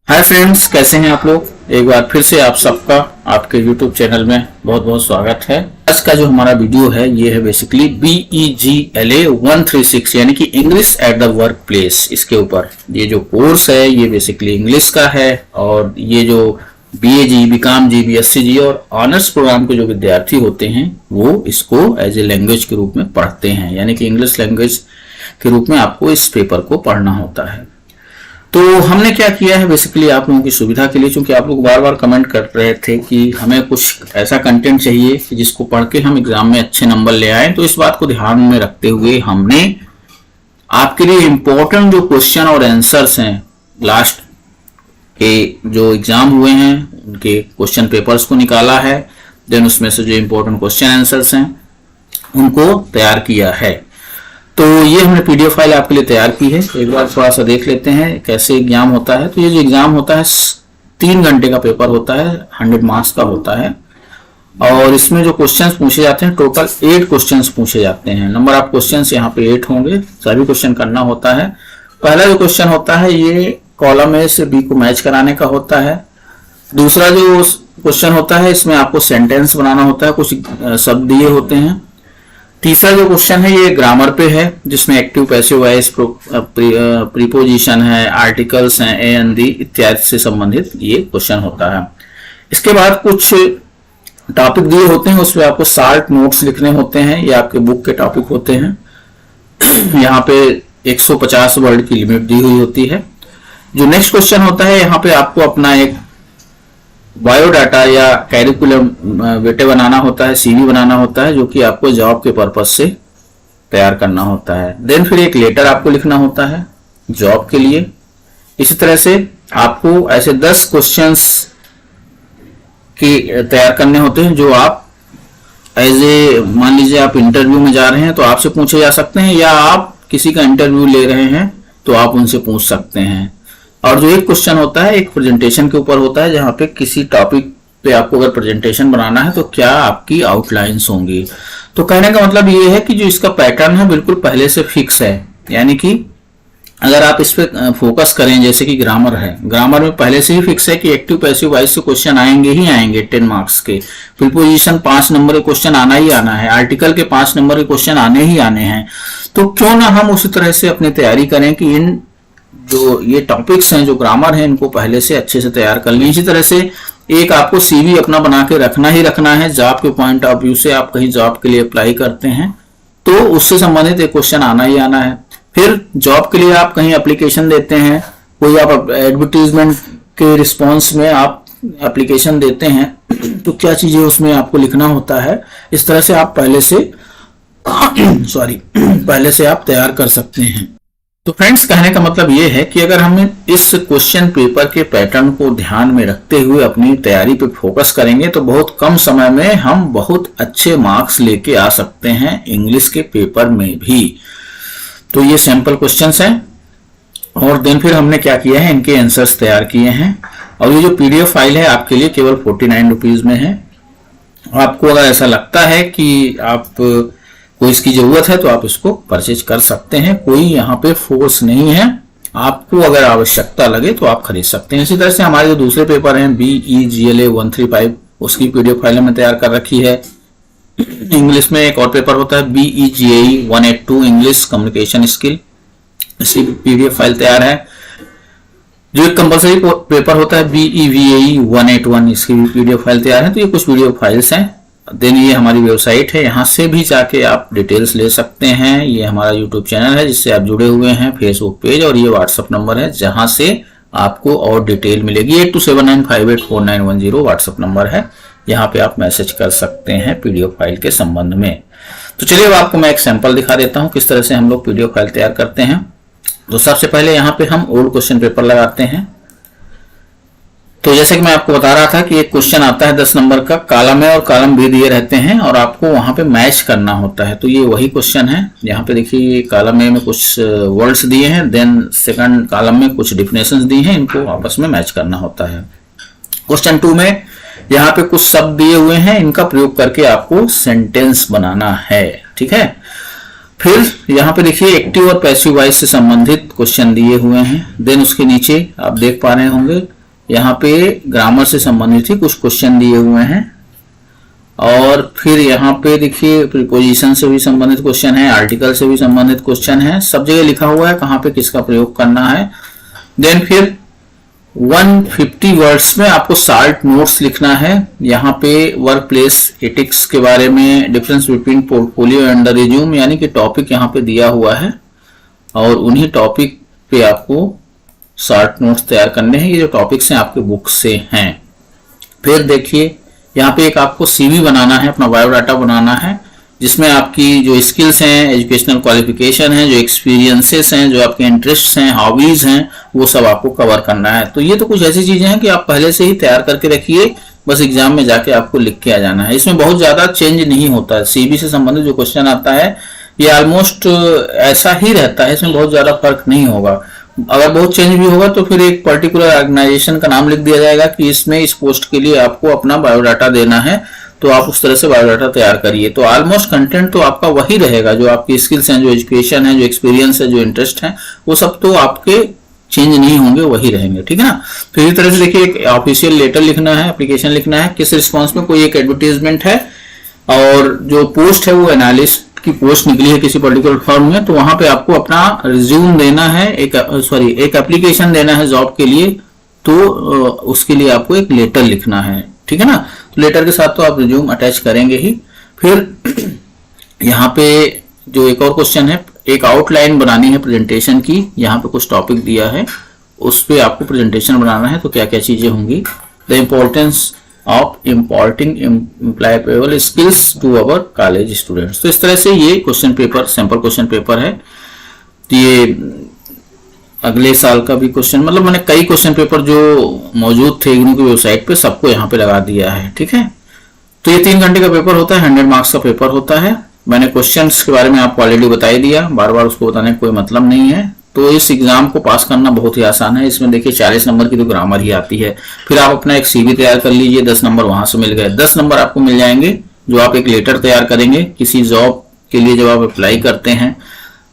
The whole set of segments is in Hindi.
हाय फ्रेंड्स, कैसे हैं आप लोग। एक बार फिर से आप सबका आपके YouTube चैनल में बहुत बहुत स्वागत है। आज का जो हमारा वीडियो है ये है बेसिकली BEGLA 136 यानी कि English at the work place. इसके ऊपर ये जो कोर्स है ये बेसिकली इंग्लिश का है और ये जो BAG, BCom जी, BSc जी और ऑनर्स प्रोग्राम के जो विद्यार्थी होते हैं वो इसको एज ए लैंग्वेज के रूप में पढ़ते हैं, यानी कि इंग्लिश लैंग्वेज के रूप में आपको इस पेपर को पढ़ना होता है। तो हमने क्या किया है बेसिकली आप लोगों की सुविधा के लिए, क्योंकि आप लोग बार बार कमेंट कर रहे थे कि हमें कुछ ऐसा कंटेंट चाहिए कि जिसको पढ़ के हम एग्जाम में अच्छे नंबर ले आए, तो इस बात को ध्यान में रखते हुए हमने आपके लिए इम्पोर्टेंट जो क्वेश्चन और आंसर्स हैं लास्ट के जो एग्जाम हुए हैं उनके क्वेश्चन पेपर्स को निकाला है। देन उसमें से जो इम्पोर्टेंट क्वेश्चन आंसर्स हैं उनको तैयार किया है। तो ये हमने PDF फाइल आपके लिए तैयार की है। एक बार थोड़ा सा देख लेते हैं कैसे एग्जाम होता है। तो ये जो एग्जाम होता है 3 घंटे का पेपर होता है, 100 मार्क्स का होता है और इसमें जो क्वेश्चंस पूछे जाते हैं टोटल 8 क्वेश्चंस पूछे जाते हैं। नंबर ऑफ क्वेश्चंस यहाँ पे 8 होंगे, सभी क्वेश्चन करना होता है। पहला जो क्वेश्चन होता है ये कॉलम A से B को मैच कराने का होता है। दूसरा जो क्वेश्चन होता है इसमें आपको सेंटेंस बनाना होता है, कुछ शब्द दिए होते हैं। तीसरा जो क्वेश्चन है ये ग्रामर पे है जिसमें एक्टिव, पैसिव वॉइस, प्रीपोजिशन है, आर्टिकल्स हैं, ए एन दी इत्यादि से संबंधित ये क्वेश्चन होता है। इसके बाद कुछ टॉपिक दिए होते हैं, उसमें आपको शार्ट नोट्स लिखने होते हैं, ये आपके बुक के टॉपिक होते हैं। यहाँ पे 150 वर्ड की लिमिट दी हुई होती है। जो नेक्स्ट क्वेश्चन होता है यहाँ पे आपको अपना एक बायोडाटा या कैरिकुलम वेटे बनाना होता है, CV बनाना होता है, जो कि आपको जॉब के पर्पज से तैयार करना होता है। देन फिर एक लेटर आपको लिखना होता है जॉब के लिए। इसी तरह से आपको ऐसे 10 क्वेश्चंस की तैयार करने होते हैं जो आप एज ए, मान लीजिए आप इंटरव्यू में जा रहे हैं तो आपसे पूछे जा सकते हैं, या आप किसी का इंटरव्यू ले रहे हैं तो आप उनसे पूछ सकते हैं। और जो एक क्वेश्चन होता है एक प्रेजेंटेशन के ऊपर होता है, जहां पे किसी टॉपिक पे आपको अगर प्रेजेंटेशन बनाना है तो क्या आपकी आउटलाइंस होंगी। तो कहने का मतलब ये है कि जो इसका पैटर्न है बिल्कुल पहले से फिक्स है, यानी कि अगर आप इस पे फोकस करें, जैसे कि ग्रामर है, ग्रामर में पहले से ही फिक्स है कि एक्टिव, पैसिव वॉइस से क्वेश्चन आएंगे ही आएंगे 10 मार्क्स के। प्रीपोजिशन 5 नंबर के क्वेश्चन आना ही आना है, आर्टिकल के 5 नंबर के क्वेश्चन आने ही आने हैं। तो क्यों ना हम उसी तरह से अपनी तैयारी करें कि इन जो ये टॉपिक्स हैं, जो ग्रामर है, इनको पहले से अच्छे से तैयार कर लें। इसी तरह से एक आपको CV अपना बना के रखना ही रखना है। जॉब के पॉइंट ऑफ व्यू से आप कहीं जॉब के लिए अप्लाई करते हैं तो उससे संबंधित एक क्वेश्चन आना ही आना है। फिर जॉब के लिए आप कहीं एप्लीकेशन देते हैं, कोई आप एडवर्टीजमेंट के रिस्पॉन्स में आप एप्लीकेशन देते हैं तो क्या चीजें उसमें आपको लिखना होता है। इस तरह से आप पहले से आप तैयार कर सकते हैं। तो फ्रेंड्स, कहने का मतलब ये है कि अगर हम इस क्वेश्चन पेपर के पैटर्न को ध्यान में रखते हुए अपनी तैयारी पे फोकस करेंगे तो बहुत कम समय में हम बहुत अच्छे मार्क्स लेके आ सकते हैं इंग्लिश के पेपर में भी। तो ये सैंपल क्वेश्चंस हैं और देन फिर हमने क्या किया है, इनके आंसर्स तैयार किए हैं। और ये जो PDF फाइल है आपके लिए केवल 49 रुपीज में है। आपको अगर ऐसा लगता है कि आप कोई इसकी जरूरत है तो आप इसको परचेज कर सकते हैं, कोई यहाँ पे फोर्स नहीं है। आपको अगर आवश्यकता लगे तो आप खरीद सकते हैं। इसी तरह से हमारे जो दूसरे पेपर हैं BEGLA 135 उसकी PDF फाइल हमने तैयार कर रखी है। इंग्लिश में एक और पेपर होता है BEGAE 182 इंग्लिश कम्युनिकेशन स्किल, इसकी PDF फाइल तैयार है। जो एक कंपलसरी पेपर होता है BEVAE 181 इसकी PDF फाइल तैयार है। तो ये कुछ वीडियो फाइल्स हैं। देन ये हमारी वेबसाइट है, यहाँ से भी जाके आप डिटेल्स ले सकते हैं। ये हमारा YouTube चैनल है जिससे आप जुड़े हुए हैं, Facebook पेज, और ये WhatsApp नंबर है जहां से आपको और डिटेल मिलेगी। 8279584910 WhatsApp नंबर है, यहाँ पे आप मैसेज कर सकते हैं PDF फाइल के संबंध में। तो चलिए अब आपको मैं एक सैंपल दिखा देता हूँ किस तरह से हम लोग PDF फाइल तैयार करते हैं। तो सबसे पहले यहाँ पे हम ओल्ड क्वेश्चन पेपर लगाते हैं। तो जैसे कि मैं आपको बता रहा था कि एक क्वेश्चन आता है 10 नंबर का, कॉलम A और कॉलम B दिए रहते हैं और आपको वहां पे मैच करना होता है। तो ये वही क्वेश्चन है। यहाँ पे देखिए कॉलम A में कुछ वर्ड्स दिए हैं, देन सेकंड कॉलम में कुछ डिफिनेशंस दी हैं, इनको आपस में मैच करना होता है। क्वेश्चन 2 में यहाँ पे कुछ शब्द दिए हुए हैं, इनका प्रयोग करके आपको सेंटेंस बनाना है। ठीक है, फिर यहाँ पे देखिए एक्टिव और पैसिव वॉइस से संबंधित क्वेश्चन दिए हुए हैं। देन उसके नीचे आप देख पा रहे होंगे यहाँ पे ग्रामर से संबंधित ही कुछ क्वेश्चन दिए हुए हैं, और फिर यहाँ पे देखिए प्रीपोजिशन से भी संबंधित क्वेश्चन है, आर्टिकल से भी संबंधित क्वेश्चन है, सब जगह लिखा हुआ है कहाँ पे किसका प्रयोग करना है। देन फिर 150 वर्ड्स में आपको शॉर्ट नोट्स लिखना है। यहाँ पे वर्क प्लेस एथिक्स के बारे में, difference between portfolio and the resume, यानी कि टॉपिक यहाँ पे दिया हुआ है और उन्हीं टॉपिक पे आपको शॉर्ट नोट्स तैयार करने हैं। ये जो टॉपिक्स हैं आपके बुक से हैं। फिर देखिए यहाँ पे एक आपको सीवी बनाना है, अपना बायोडाटा बनाना है, जिसमें आपकी जो स्किल्स हैं, एजुकेशनल क्वालिफिकेशन है, जो एक्सपीरियंसेस हैं, जो आपके इंटरेस्ट्स हैं, हॉबीज हैं, वो सब आपको कवर करना है। तो ये तो कुछ ऐसी चीजें हैं कि आप पहले से ही तैयार करके रखिए, बस एग्जाम में जाके आपको लिख के आ जाना है। इसमें बहुत ज्यादा चेंज नहीं होता है। सीवी से संबंधित जो क्वेश्चन आता है ये ऑलमोस्ट ऐसा ही रहता है, इसमें बहुत ज्यादा फर्क नहीं होगा। अगर बहुत चेंज भी होगा तो फिर एक पर्टिकुलर ऑर्गेनाइजेशन का नाम लिख दिया जाएगा कि इसमें इस पोस्ट के लिए आपको अपना बायोडाटा देना है, तो आप उस तरह से बायोडाटा तैयार करिए। तो ऑलमोस्ट कंटेंट तो आपका वही रहेगा, जो आपकी स्किल्स हैं, जो एजुकेशन है, जो एक्सपीरियंस है, जो इंटरेस्ट है, वो सब तो आपके चेंज नहीं होंगे, वही रहेंगे, ठीक है ना। तो इसी तरह से देखिए एक ऑफिशियल लेटर लिखना है, एप्लीकेशन लिखना है, किस रिस्पॉन्स में कोई एक एडवर्टीजमेंट है और जो पोस्ट है वो एनालिस्ट की पोस्ट निकली है किसी पर्टिकुलर फर्म में, तो वहां पे आपको अपना रिज्यूम देना है, एक एप्लीकेशन देना है जॉब के लिए, तो उसके लिए आपको एक लेटर लिखना है, ठीक है ना। तो लेटर के साथ तो आप रिज्यूम अटैच करेंगे ही। फिर यहाँ पे जो एक और क्वेश्चन है, एक आउटलाइन बनानी है प्रेजेंटेशन की। यहाँ पे कुछ टॉपिक दिया है, उस पे आपको प्रेजेंटेशन बनाना है, तो क्या क्या चीजें होंगी। The importance of importing employable skills to our college students. तो इस तरह से ये question paper, sample question paper है। तो ये अगले साल का भी क्वेश्चन, मतलब मैंने कई क्वेश्चन पेपर जो मौजूद थे इग्नू की वेबसाइट पे सबको यहाँ पे लगा दिया है, ठीक है। तो ये 3 घंटे का पेपर होता है, 100 मार्क्स का पेपर होता है। मैंने क्वेश्चंस के बारे में आपको ऑलरेडी बता ही दिया, बार बार उसको बताने का कोई मतलब नहीं है। तो इस एग्जाम को पास करना बहुत ही आसान है। इसमें देखिए 40 नंबर की तो ग्रामर ही आती है। फिर आप अपना एक सीवी तैयार कर लीजिए, 10 नंबर वहां से मिल गए। 10 नंबर आपको मिल जाएंगे जो आप एक लेटर तैयार करेंगे किसी जॉब के लिए, जब आप अप्लाई करते हैं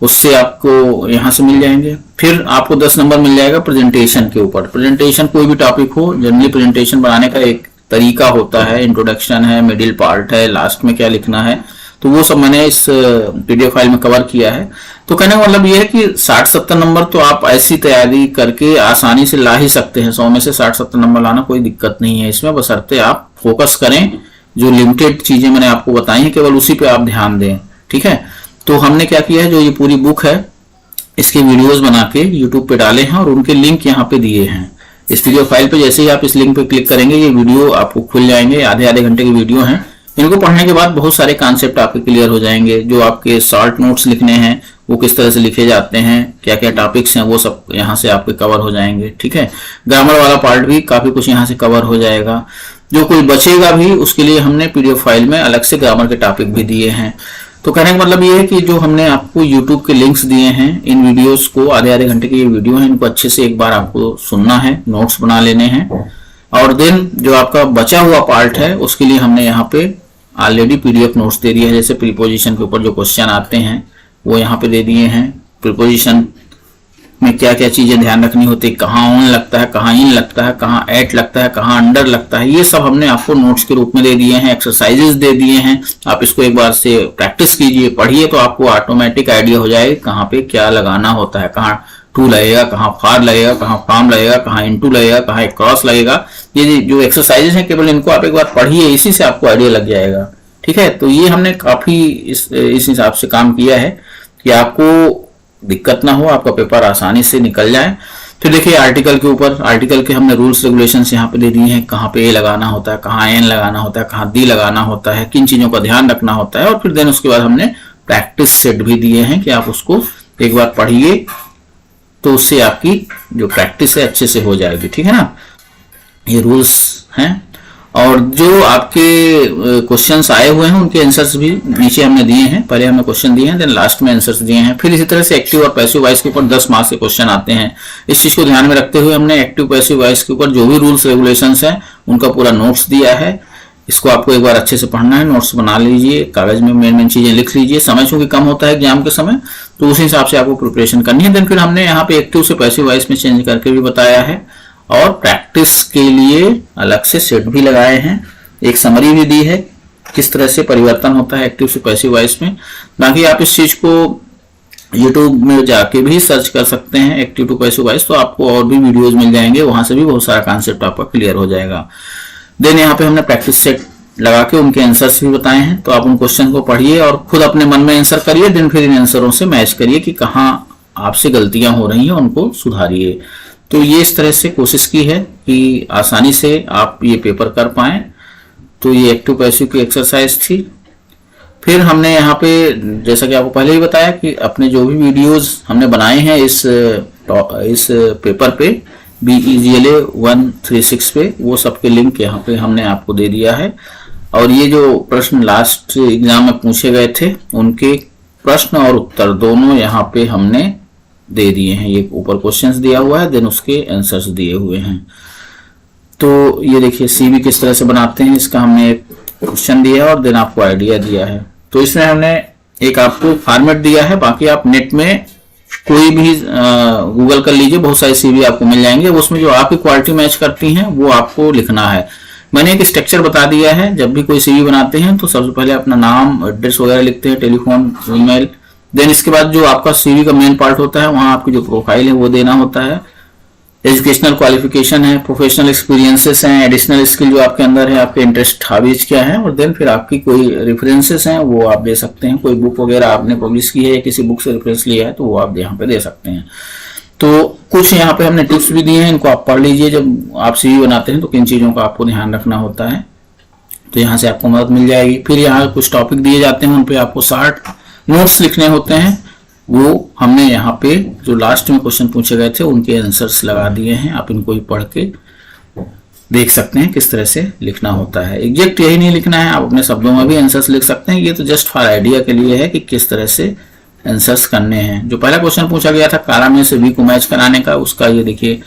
उससे आपको यहाँ से मिल जाएंगे। फिर आपको 10 नंबर मिल जाएगा प्रेजेंटेशन के ऊपर। प्रेजेंटेशन कोई भी टॉपिक हो, जनरली प्रेजेंटेशन बनाने का एक तरीका होता है, इंट्रोडक्शन है, मिडिल पार्ट है, लास्ट में क्या लिखना है, तो वो सब मैंने इस पीडीएफ फाइल में कवर किया है। तो कहने का मतलब ये है कि 60-70 नंबर तो आप ऐसी तैयारी करके आसानी से ला ही सकते हैं। 100 में से 60-70 नंबर लाना कोई दिक्कत नहीं है इसमें, बशर्ते आप फोकस करें। जो लिमिटेड चीजें मैंने आपको बताई हैं केवल उसी पे आप ध्यान दें, ठीक है। तो हमने क्या किया है, जो ये पूरी बुक है इसके वीडियोस बना के यूट्यूब पे डाले हैं और उनके लिंक यहाँ पे दिए हैं। इस पीडीएफ फाइल पे जैसे ही आप इस लिंक पे क्लिक करेंगे ये वीडियो आपको खुल जाएंगे। आधे घंटे की वीडियो है। इनको पढ़ने के बाद बहुत सारे कॉन्सेप्ट आपके क्लियर हो जाएंगे। जो आपके शॉर्ट नोट्स लिखने हैं वो किस तरह से लिखे जाते हैं, क्या क्या टॉपिक्स हैं, वो सब यहाँ से आपके कवर हो जाएंगे, ठीक है। ग्रामर वाला पार्ट भी काफी कुछ यहाँ से कवर हो जाएगा। जो कोई बचेगा भी उसके लिए हमने पीडीएफ फाइल में अलग से ग्रामर के टॉपिक भी दिए हैं। तो कहने का मतलब ये है कि जो हमने आपको यूट्यूब के लिंक्स दिए हैं, इन वीडियोस को, आधे घंटे की ये वीडियो है, इनको अच्छे से एक बार आपको सुनना है, नोट्स बना लेने हैं। और देन जो आपका बचा हुआ पार्ट है उसके लिए हमने यहाँ पे ऑलरेडी पीडीएफ नोट्स दे दिया है। जैसे प्रीपोजिशन के ऊपर जो क्वेश्चन आते हैं वो यहाँ पे दे दिए हैं। प्रीपोजिशन में क्या क्या चीजें ध्यान रखनी होती है, कहाँ ऑन लगता है, कहाँ इन लगता है, कहाँ एट लगता है, कहाँ अंडर लगता है, ये सब हमने आपको नोट्स के रूप में दे दिए हैं। एक्सरसाइजेस दे दिए हैं, आप इसको एक बार से प्रैक्टिस कीजिए, पढ़िए, तो आपको ऑटोमेटिक आइडिया हो जाए कहाँ पे क्या लगाना होता है, कहाँ टू लगेगा, कहाँ फार लगेगा, कहाँ फ्रॉम लगेगा, कहाँ इनटू लगेगा, कहाँ क्रॉस लगेगा। ये जो एक्सरसाइजेस हैं केवल इनको आप एक बार पढ़िए, इसी से आपको आइडिया लग जाएगा, ठीक है। तो ये हमने काफी इस हिसाब से काम किया है कि आपको दिक्कत ना हो, आपका पेपर आसानी से निकल जाए। फिर देखिए आर्टिकल के ऊपर, आर्टिकल के हमने रूल्स रेगुलेशंस यहाँ पे दे दिए हैं, कहाँ पे ए लगाना होता है, कहाँ एन लगाना होता है, कहाँ दी लगाना होता है, किन चीजों का ध्यान रखना होता है। और फिर देन उसके बाद हमने प्रैक्टिस सेट भी दिए हैं कि आप उसको एक बार पढ़िए, तो उससे आपकी जो प्रैक्टिस है अच्छे से हो जाएगी, ठीक है ना। ये रूल्स हैं। और जो आपके क्वेश्चंस आए हुए हैं उनके आंसर्स भी नीचे हमने दिए हैं। पहले हमने क्वेश्चन दिए हैं, देन लास्ट में आंसर्स दिए हैं। फिर इसी तरह से एक्टिव और पैसिव वॉइस के ऊपर 10 मार्क्स के क्वेश्चन आते हैं। इस चीज को ध्यान में रखते हुए हमने एक्टिव पैसिव वॉइस के ऊपर जो भी रूल्स रेगुलेशंस हैं उनका पूरा नोट्स दिया है। इसको आपको एक बार अच्छे से पढ़ना है, नोट्स बना लीजिए, कागज में मेन चीजें लिख लीजिए। समय चूंकि कम होता है एग्जाम के समय, तो उस हिसाब से आपको प्रिपरेशन करनी है। देन फिर हमने यहाँ पे एक्टिव से पैसिव वॉइस में चेंज करके भी बताया है। और प्रैक्टिस के लिए अलग से सेट भी लगाए हैं, एक समरी भी दी है किस तरह से परिवर्तन होता है एक्टिव से पैसिव वॉइस में। बाकी आप इस चीज को YouTube में जाके भी सर्च कर सकते हैं एक्टिव टू पैसिव वॉइस, तो आपको और भी वीडियोस मिल जाएंगे, वहां से भी बहुत सारा कॉन्सेप्ट आपका क्लियर हो जाएगा। देन यहाँ पे हमने प्रैक्टिस सेट लगा के उनके आंसर्स भी बताए हैं, तो आप उन क्वेश्चन को पढ़िए और खुद अपने मन में आंसर करिए, देन फिर इन आंसरों से मैच करिए कि कहाँ आपसे गलतियां हो रही हैं, उनको सुधारिए। तो ये इस तरह से कोशिश की है कि आसानी से आप ये पेपर कर पाए। तो ये एक्टिव पैसिव की एक्सरसाइज थी। फिर हमने यहाँ पे जैसा कि आपको पहले ही बताया कि अपने जो भी वीडियोस हमने बनाए हैं इस पेपर पे BEGLA 136 पे, वो सबके लिंक यहाँ पे हमने आपको दे दिया है। और ये जो प्रश्न लास्ट एग्जाम में पूछे गए थे उनके प्रश्न और उत्तर दोनों यहाँ पे हमने दे दिए हैं। ये ऊपर क्वेश्चंस दिया हुआ है, देन उसके आंसर्स दिए हुए हैं। तो ये देखिए CV किस तरह से बनाते हैं, इसका हमने एक क्वेश्चन दिया है और देन आपको आइडिया दिया है। तो इसमें हमने एक आपको फॉर्मेट दिया है, बाकी आप नेट में कोई भी गूगल कर लीजिए, बहुत सारी CV आपको मिल जाएंगे, उसमें जो आपकी क्वालिटी मैच करती हैं वो आपको लिखना है। मैंने एक स्ट्रक्चर बता दिया है, जब भी कोई CV बनाते हैं तो सबसे पहले अपना नाम, एड्रेस वगैरह लिखते हैं, टेलीफोन, ईमेल, देन इसके बाद जो आपका CV का मेन पार्ट होता है वहां आपकी जो प्रोफाइल है वो देना होता है, एजुकेशनल क्वालिफिकेशन है, प्रोफेशनल एक्सपीरियंसेस हैं, एडिशनल स्किल जो आपके अंदर है, आपके इंटरेस्ट हॉबीज क्या है, और देन फिर आपकी कोई रेफरेंसेस हैं वो आप दे सकते हैं। कोई बुक वगैरह आपने पब्लिश की है या किसी बुक से रेफरेंस लिया है तो वो आप यहाँ पे दे सकते हैं। तो कुछ यहाँ पे हमने टिप्स भी दिए हैं, इनको आप पढ़ लीजिए। जब आप CV बनाते हैं तो किन चीजों का आपको ध्यान रखना होता है, तो यहाँ से आपको मदद मिल जाएगी। फिर यहाँ कुछ टॉपिक दिए जाते हैं, उन पे आपको 60 नोट्स लिखने होते हैं, वो हमने यहाँ पे जो लास्ट में क्वेश्चन पूछे गए थे उनके आंसर्स लगा दिए हैं। आप इनको ही पढ़ के देख सकते हैं किस तरह से लिखना होता है। एग्जैक्ट यही नहीं लिखना है, आप अपने शब्दों में भी आंसर्स लिख सकते हैं। ये तो जस्ट फॉर आइडिया के लिए है कि किस तरह से आंसर्स करने हैं। जो पहला क्वेश्चन पूछा गया था कारा में से वी को मैच कराने का, उसका ये देखिए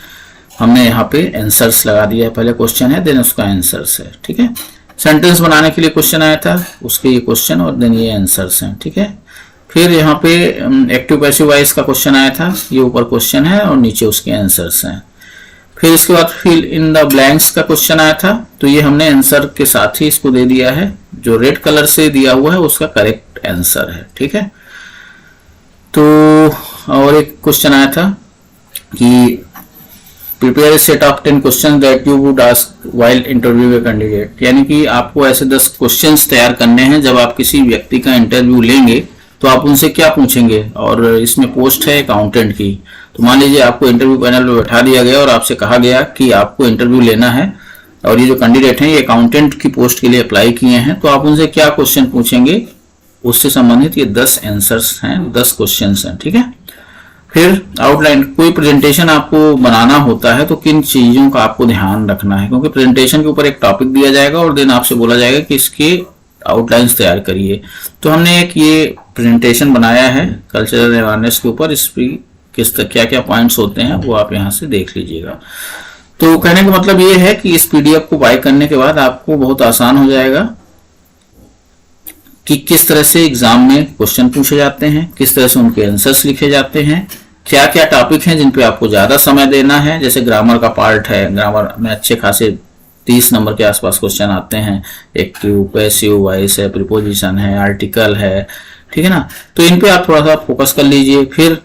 हमने यहाँ पे आंसर्स लगा दिया है। पहले क्वेश्चन है, देन उसका आंसर्स है, ठीक है। सेंटेंस बनाने के लिए क्वेश्चन आया था, उसके ये क्वेश्चन और देन ये आंसर्स हैं, ठीक है। फिर यहाँ पे एक्टिव पैसिव वॉइस का क्वेश्चन आया था, ये ऊपर क्वेश्चन है और नीचे उसके आंसर्स हैं। फिर इसके बाद फिल इन द ब्लैंक्स का क्वेश्चन आया था, तो ये हमने आंसर के साथ ही इसको दे दिया है। जो रेड कलर से दिया हुआ है उसका करेक्ट आंसर है, ठीक है। तो और एक क्वेश्चन आया था कि prepare a set of 10 question that you would ask while interview a candidate, यानी कि आपको ऐसे 10 क्वेश्चंस तैयार करने हैं जब आप किसी व्यक्ति का इंटरव्यू लेंगे तो आप उनसे क्या पूछेंगे। और इसमें पोस्ट है अकाउंटेंट की, तो मान लीजिए आपको इंटरव्यू पैनल में बैठा दिया गया और आपसे कहा गया कि आपको इंटरव्यू लेना है और ये जो कैंडिडेट हैं ये अकाउंटेंट की पोस्ट के लिए अप्लाई किए हैं, तो आप उनसे क्या क्वेश्चन पूछेंगे, उससे संबंधित ये 10 आंसर्स हैं, 10 क्वेश्चन हैं, ठीक है। फिर आउटलाइन, कोई प्रेजेंटेशन आपको बनाना होता है तो किन चीजों का आपको ध्यान रखना है, क्योंकि प्रेजेंटेशन के ऊपर एक टॉपिक दिया जाएगा और देन आपसे बोला जाएगा कि इसके आउटलाइंस तैयार करिए। तो हमने एक ये प्रेजेंटेशन बनाया है कल्चरल अवेयरनेस के ऊपर, इस पे किस क्या क्या पॉइंट्स होते हैं वो आप यहाँ से देख लीजिएगा। तो कहने का मतलब ये है कि इस PDF को बाय करने के बाद आपको बहुत आसान हो जाएगा कि किस तरह से एग्जाम में क्वेश्चन पूछे जाते हैं, किस तरह से उनके आंसर्स लिखे जाते हैं, क्या क्या टॉपिक हैं जिन पे आपको ज्यादा समय देना है। जैसे ग्रामर का पार्ट है, ग्रामर में अच्छे खासे 30 नंबर के आसपास क्वेश्चन आते हैं। एक्टिव पैसिव वॉइस है, प्रीपोजिशन है, आर्टिकल है, ठीक है ना। तो इन पे आप थोड़ा सा फोकस कर लीजिए। फिर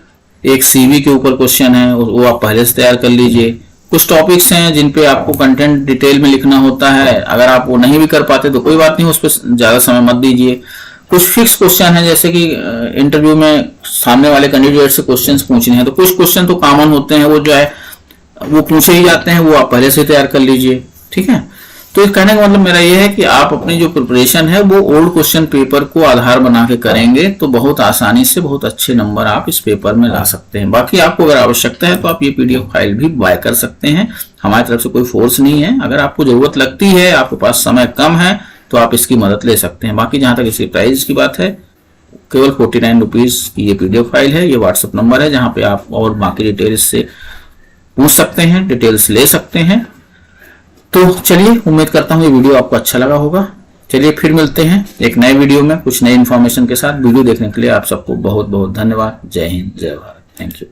एक CV के ऊपर क्वेश्चन है, वो आप पहले से तैयार कर लीजिए। कुछ टॉपिक्स हैं जिन पे आपको कंटेंट डिटेल में लिखना होता है, अगर आप वो नहीं भी कर पाते तो कोई बात नहीं, उस पर ज्यादा समय मत दीजिए। कुछ फिक्स क्वेश्चन है, जैसे कि इंटरव्यू में सामने वाले कैंडिडेट से क्वेश्चंस पूछने हैं, तो कुछ क्वेश्चन तो कॉमन होते हैं, वो जो है वो पूछे ही जाते हैं, वो आप पहले से तैयार कर लीजिए, ठीक है। तो कहने का मतलब मेरा ये है कि आप अपनी जो प्रिपरेशन है वो ओल्ड क्वेश्चन पेपर को आधार बना के करेंगे तो बहुत आसानी से बहुत अच्छे नंबर आप इस पेपर में ला सकते हैं। बाकी आपको अगर आवश्यकता है तो आप ये PDF फाइल भी बाय कर सकते हैं, हमारी तरफ से कोई फोर्स नहीं है। अगर आपको जरूरत लगती है, आपके पास समय कम है, तो आप इसकी मदद ले सकते हैं। बाकी जहां तक इसकी प्राइस की बात है, केवल 49 रुपीज की ये PDF फाइल है। ये व्हाट्सएप नंबर है जहां पे आप और बाकी डिटेल्स से पूछ सकते हैं, डिटेल्स ले सकते हैं। तो चलिए, उम्मीद करता हूँ ये वीडियो आपको अच्छा लगा होगा। चलिए फिर मिलते हैं एक नए वीडियो में कुछ नई इन्फॉर्मेशन के साथ। वीडियो देखने के लिए आप सबको बहुत बहुत धन्यवाद। जय हिंद, जय भारत, थैंक यू।